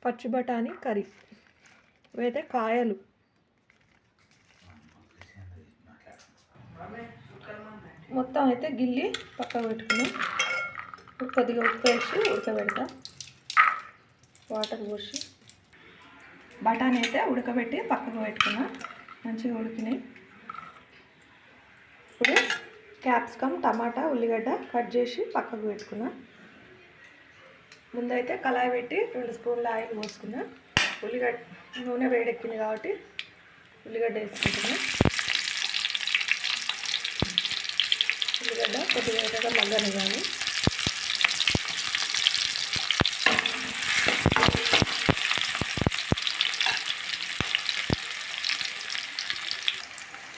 పచ్చి బఠానీ కర్రీ. ఇవైతే కాయలు. మొత్తం అయితే గిల్లి పక్కకు పెట్టుకున్నాం. కొద్దిగా ఉప్పు వేసి ఉడకబెడతా. వాటర్ పోసి బఠానీ అయితే ఉడకబెట్టి పక్కకు పెట్టుకున్నా. మంచిగా ఉడికినాయి. ఇప్పుడు క్యాప్సికమ్, టమాటా, ఉల్లిగడ్డ కట్ చేసి పక్కకు పెట్టుకున్నా. ముందైతే కళాయి పెట్టి 2 స్పూన్ల ఆయిల్ పోసుకున్నా. నూనె వేడెక్కింది కాబట్టి ఉల్లిగడ్డ వేసుకుంటున్నా. ఉల్లిగడ్డ కొద్దిగా ఎర్రగా మగ్గనివ్వాలి.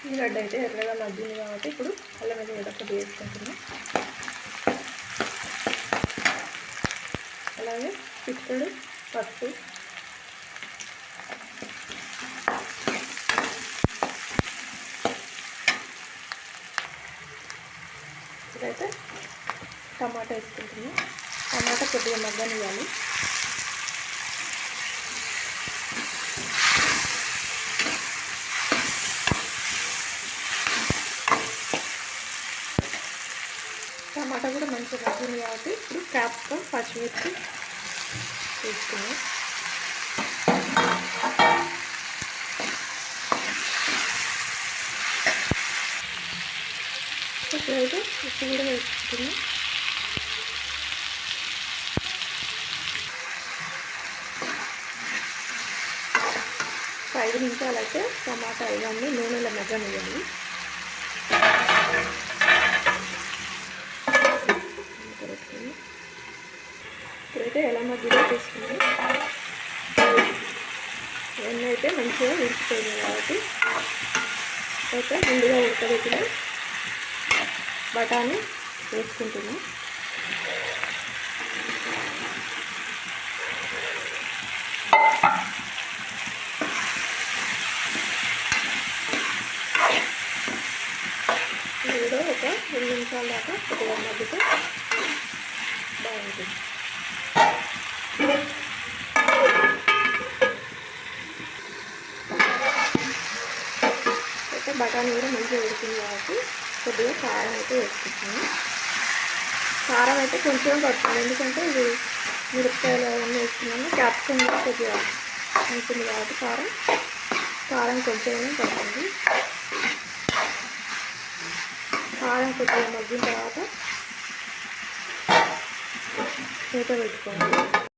ఉల్లిగడ్డ అయితే ఎర్రగా మగ్గింది కాబట్టి ఇప్పుడు అల్లం వెల్లిగడ్డ కొద్దిగా వేసుకుంటున్నా. అలాగే చిటికెడు పసుపు, ఇదైతే టమాటా వేసుకుంటున్నాం. టమాటా కొద్దిగా మగ్గనివ్వాలి. టమాటా కూడా మంచిగా మగ్గింది కాబట్టి ఇప్పుడు క్యాప్సికమ్, పచ్చిమిర్చి వేసుకున్నాం. ఇప్పుడైతే ఉప్పు కూడా వేసుకుంటున్నాం. ఒక 5 నిమిషాలు అయితే టమాటా ఇవన్నీ నూనెలో మగ్గనివ్వాలి. ఇప్పుడైతే ఎలా మగ్గిలో తీసుకున్నాం. ఇవన్నీ అయితే మంచిగా ఉడికిపోయింది కాబట్టి అయితే ముందుగా ఉడకబెట్టిన బఠానీ వేసుకుంటున్నాం. ఇది కూడా ఒక 2 నిమిషాల దాకా కొద్దిగా మగ్గితే బాగుంటుంది. అయితే బఠానీ కూడా మంచిగా ఉడికింది కాబట్టి కొద్దిగా కారం అయితే వేసుకుంటున్నాను. కారం అయితే కొంచెం పడుతుంది, ఎందుకంటే ఇది మిరపకాయలు అవన్నీ వేసుకున్నాను. క్యాప్సికమ్ కూడా కొద్దిగా ఉంటుంది కాబట్టి కారం కొంచెం పడుతుంది. కారం కొద్దిగా మగ్గిన తర్వాత మూత పెట్టుకోవాలి.